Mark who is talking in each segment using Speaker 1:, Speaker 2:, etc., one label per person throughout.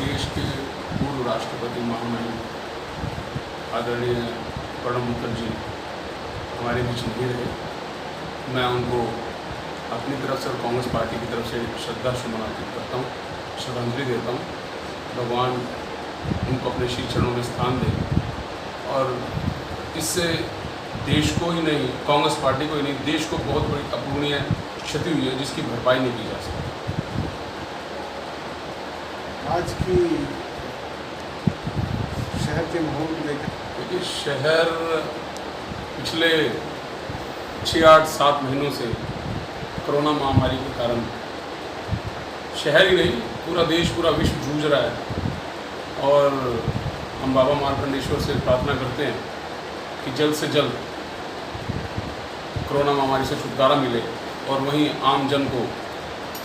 Speaker 1: देश के पूर्व राष्ट्रपति महामहिम आदरणीय प्रणब मुखर्जी हमारे बीच नहीं रहे। मैं उनको अपनी तरफ से और कांग्रेस पार्टी की तरफ से श्रद्धा सुमन अर्पित करता हूँ, श्रद्धांजलि देता हूँ। भगवान उनको अपने श्री चरणों में स्थान दे और इससे देश को ही नहीं, कांग्रेस पार्टी को ही नहीं, देश को बहुत बड़ी अपूर्णीय क्षति हुई है जिसकी भरपाई नहीं की जा सकती।
Speaker 2: आज की शहर के माहौल को देखा,
Speaker 1: क्योंकि शहर पिछले 6-8-7 महीनों से कोरोना महामारी के कारण शहर ही नहीं पूरा देश, पूरा विश्व जूझ रहा है। और हम बाबा मार्कंडेश्वर से प्रार्थना करते हैं कि जल्द से जल्द कोरोना महामारी से छुटकारा मिले और वहीं आम जन को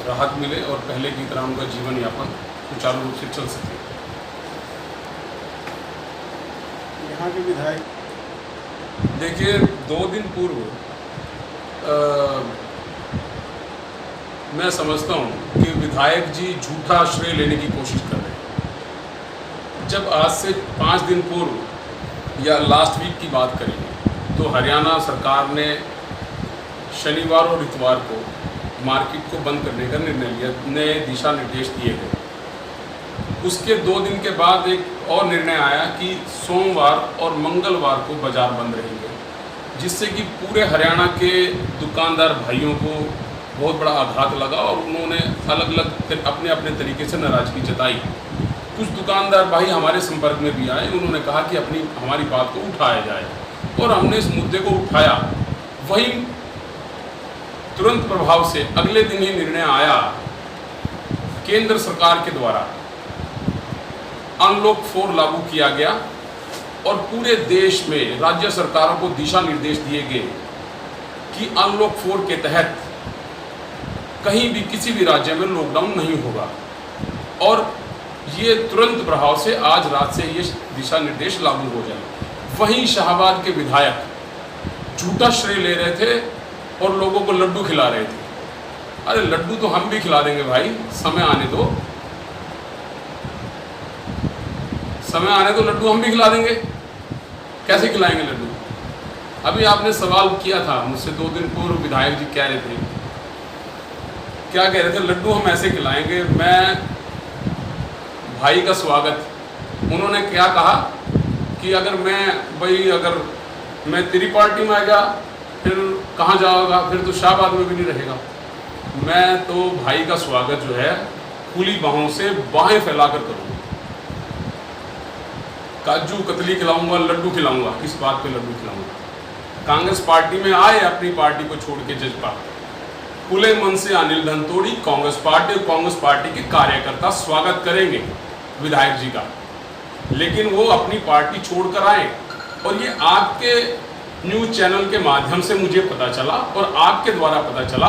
Speaker 1: राहत मिले और पहले की तरह उनका जीवन यापन सुचारू रूप से चल सके।
Speaker 2: यहाँ के विधायक,
Speaker 1: देखिए 2 दिन पूर्व मैं समझता हूँ कि विधायक जी झूठा श्रेय लेने की कोशिश कर रहे हैं। जब आज से 5 दिन पूर्व या लास्ट वीक की बात करेंगे तो हरियाणा सरकार ने शनिवार और इतवार को मार्केट को बंद करने का निर्णय लिया, नए दिशा निर्देश दिए गए। उसके 2 दिन के बाद एक और निर्णय आया कि सोमवार और मंगलवार को बाजार बंद रहेंगे, जिससे कि पूरे हरियाणा के दुकानदार भाइयों को बहुत बड़ा आघात लगा और उन्होंने अलग अलग अपने अपने तरीके से नाराज़गी जताई। कुछ दुकानदार भाई हमारे संपर्क में भी आए, उन्होंने कहा कि हमारी बात को उठाया जाए और हमने इस मुद्दे को उठाया। वहीं तुरंत प्रभाव से अगले दिन ही निर्णय आया केंद्र सरकार के द्वारा अनलॉक 4 लागू किया गया और पूरे देश में राज्य सरकारों को दिशा निर्देश दिए गए कि अनलॉक 4 के तहत कहीं भी किसी भी राज्य में लॉकडाउन नहीं होगा। और ये तुरंत प्रभाव से आज रात से ये दिशा निर्देश लागू हो जाए। वहीं शाहबाद के विधायक झूठा श्रेय ले रहे थे और लोगों को लड्डू खिला रहे थे। अरे लड्डू तो हम भी खिला देंगे भाई, समय आने दो, समय आने तो लड्डू हम भी खिला देंगे। कैसे खिलाएंगे लड्डू? अभी आपने सवाल किया था मुझसे 2 दिन पूर्व, विधायक जी कह रहे थे, क्या कह रहे थे, लड्डू हम ऐसे खिलाएंगे। मैं भाई का स्वागत, उन्होंने क्या कहा कि अगर मैं तेरी पार्टी में आ गया फिर कहाँ जाओगा, फिर तो शाहबाद में भी नहीं रहेगा। मैं तो भाई का स्वागत जो है खुली बाहों से बाहें फैलाकर करूँगा। काजू कतली खिलाऊंगा, लड्डू खिलाऊंगा। किस बात पे लड्डू खिलाऊंगा? कांग्रेस पार्टी में आए, अपनी पार्टी को छोड़ के जज्बा, खुले मन से अनिल धनतोड़ी कांग्रेस पार्टी और कांग्रेस पार्टी के कार्यकर्ता स्वागत करेंगे विधायक जी का, लेकिन वो अपनी पार्टी छोड़कर आए। और ये आपके न्यूज़ चैनल के माध्यम से मुझे पता चला और आपके द्वारा पता चला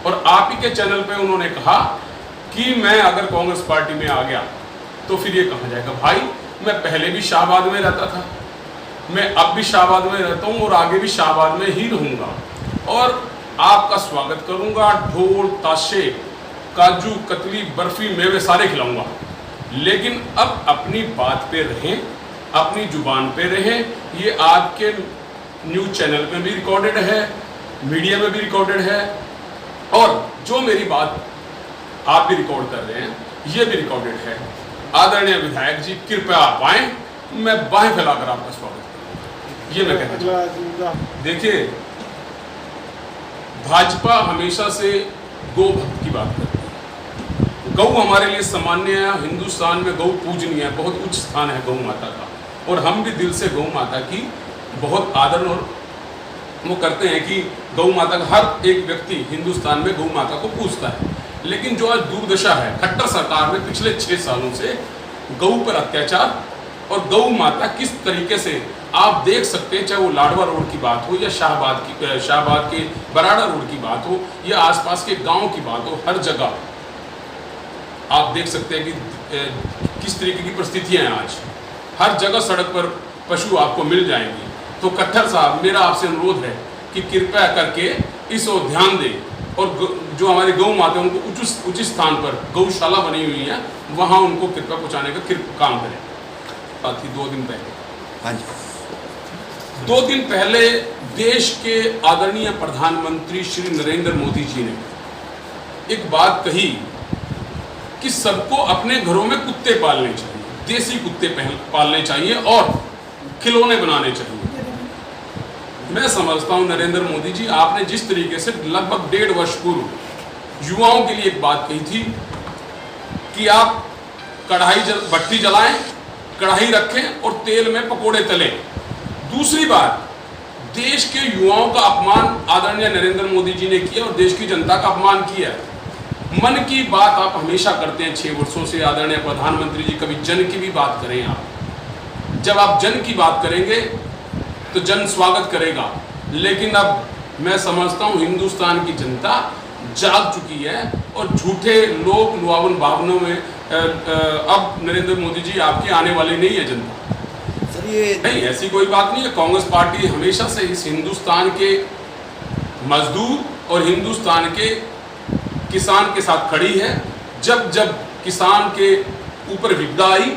Speaker 1: और आप ही के चैनल पे उन्होंने कहा कि मैं अगर कांग्रेस पार्टी में आ गया तो फिर ये कहाँ जाएगा। भाई मैं पहले भी शाहबाद में रहता था, मैं अब भी शाहबाद में रहता हूँ और आगे भी शाहबाद में ही रहूँगा और आपका स्वागत करूँगा। ढोल ताशे, काजू कतली, बर्फी, मेवे सारे खिलाऊँगा। लेकिन अब अपनी बात पे रहें, अपनी जुबान पे रहें। ये आपके न्यूज़ चैनल पे भी रिकॉर्डेड है, मीडिया में भी रिकॉर्डेड है और जो मेरी बात आप भी रिकॉर्ड कर रहे हैं ये भी रिकॉर्डेड है। आदरणीय विधायक जी कृपया आप आएँ, मैं बाहें फैलाकर आपका स्वागत करूँगा। ये मैं कहना चाहता हूँ। देखिए, भाजपा हमेशा से गौ भक्त की बात करती है। गौ हमारे लिए सामान्य है, हिंदुस्तान में गौ पूजनीय है, बहुत उच्च स्थान है गौ माता का और हम भी दिल से गौ माता की बहुत आदर और वो करते हैं कि गौ माता का हर एक व्यक्ति हिंदुस्तान में गौ माता को पूजता है। लेकिन जो आज दुर्दशा है, खट्टर सरकार ने पिछले 6 सालों से गौ पर अत्याचार और गौ माता किस तरीके से आप देख सकते हैं, चाहे वो लाडवा रोड की बात हो या शाहबाद के बराड़ा रोड की बात हो या आसपास के गांव की बात हो, हर जगह आप देख सकते हैं कि किस तरीके की परिस्थितियां हैं। आज हर जगह सड़क पर पशु आपको मिल जाएंगे। तो खट्टर साहब, मेरा आपसे अनुरोध है कि कृपया करके इस ओर ध्यान दें और जो हमारी गौ माता है उनको उचित स्थान पर गौशाला बनी हुई है, वहाँ उनको कृपया पहुँचाने का काम करें। बात थी 2 दिन पहले,
Speaker 3: हाँ जी,
Speaker 1: 2 दिन पहले देश के आदरणीय प्रधानमंत्री श्री नरेंद्र मोदी जी ने एक बात कही कि सबको अपने घरों में कुत्ते पालने चाहिए, देसी कुत्ते पालने चाहिए और खिलौने बनाने चाहिए। मैं समझता हूं नरेंद्र मोदी जी, आपने जिस तरीके से लगभग 1.5 वर्ष पूर्व युवाओं के लिए एक बात कही थी कि आप भट्टी जलाएं, कढ़ाई रखें और तेल में पकोड़े तलें। दूसरी बात, देश के युवाओं का अपमान आदरणीय नरेंद्र मोदी जी ने किया और देश की जनता का अपमान किया। मन की बात आप हमेशा करते हैं 6 वर्षों से आदरणीय प्रधानमंत्री जी, कभी जन की भी बात करें आप। जब आप जन की बात करेंगे तो जन स्वागत करेगा, लेकिन अब मैं समझता हूं हिंदुस्तान की जनता जाग चुकी है और झूठे लोग लुभावन भावनाओं में अब नरेंद्र मोदी जी आपके आने वाले नहीं है जनता।
Speaker 3: सर ये
Speaker 1: नहीं, ऐसी कोई बात नहीं है। कांग्रेस पार्टी हमेशा से इस हिंदुस्तान के मजदूर और हिंदुस्तान के किसान के साथ खड़ी है। जब जब किसान के ऊपर विपदा आई,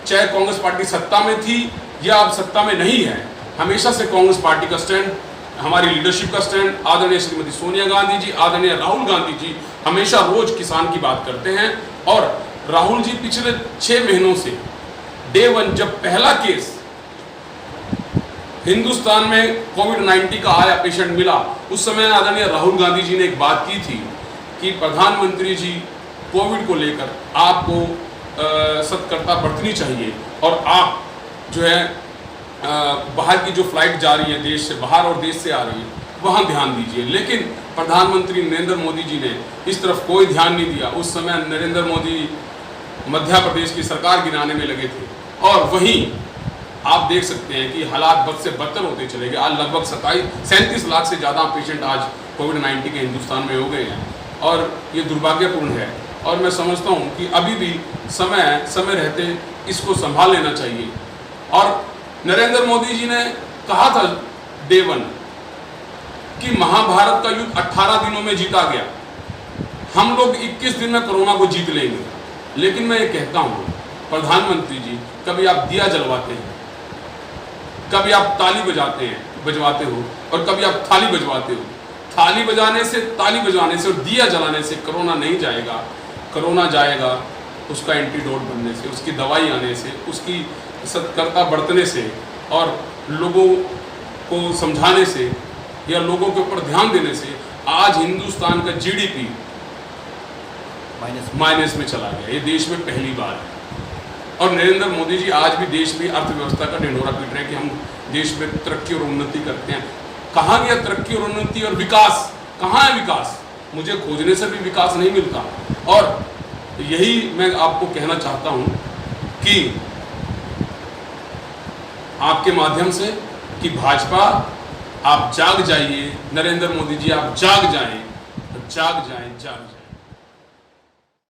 Speaker 1: चाहे कांग्रेस पार्टी सत्ता में थी या अब सत्ता में नहीं है, हमेशा से कांग्रेस पार्टी का स्टैंड, हमारी लीडरशिप का स्टैंड, आदरणीय श्रीमती सोनिया गांधी जी, आदरणीय राहुल गांधी जी हमेशा रोज किसान की बात करते हैं। और राहुल जी पिछले 6 महीनों से डे 1 जब पहला केस हिंदुस्तान में कोविड-19 का आया, पेशेंट मिला, उस समय आदरणीय राहुल गांधी जी ने एक बात की थी कि प्रधानमंत्री जी कोविड को लेकर आपको सतर्कता बरतनी चाहिए और आप जो है बाहर की जो फ्लाइट जा रही है देश से बाहर और देश से आ रही है वहाँ ध्यान दीजिए। लेकिन प्रधानमंत्री नरेंद्र मोदी जी ने इस तरफ कोई ध्यान नहीं दिया। उस समय नरेंद्र मोदी मध्य प्रदेश की सरकार गिराने में लगे थे और वहीं आप देख सकते हैं कि हालात बद से बदतर होते चले गए। आज लगभग 37 लाख से ज़्यादा पेशेंट आज कोविड-19 के हिंदुस्तान में हो गए हैं और ये दुर्भाग्यपूर्ण है। और मैं समझता हूँ कि अभी भी समय रहते इसको संभाल लेना चाहिए। और नरेंद्र मोदी जी ने कहा था डे 1 कि महाभारत का युद्ध 18 दिनों में जीता गया, हम लोग 21 दिन में कोरोना को जीत लेंगे। लेकिन मैं ये कहता हूँ प्रधानमंत्री जी, कभी आप दिया जलवाते हैं, कभी आप ताली बजवाते हो और कभी आप थाली बजवाते हो। थाली बजाने से, ताली बजवाने से और दिया जलाने से कोरोना नहीं जाएगा। कोरोना जाएगा उसका एंटीडोट बनने से, उसकी दवाई आने से, उसकी सतर्कता बरतने से और लोगों को समझाने से या लोगों के ऊपर ध्यान देने से। आज हिंदुस्तान का जीडीपी माइनस में चला गया, ये देश में पहली बार है। और नरेंद्र मोदी जी आज भी देश में अर्थव्यवस्था का ढिंढोरा पीट रहे हैं कि हम देश में तरक्की और उन्नति करते हैं। कहाँ गया तरक्की और उन्नति और विकास? कहाँ है विकास? मुझे खोजने से भी विकास नहीं मिलता। और यही मैं आपको कहना चाहता हूँ कि आपके माध्यम से कि भाजपा आप जाग जाइए, नरेंद्र मोदी जी आप जाग जाएं, जाग जाएं।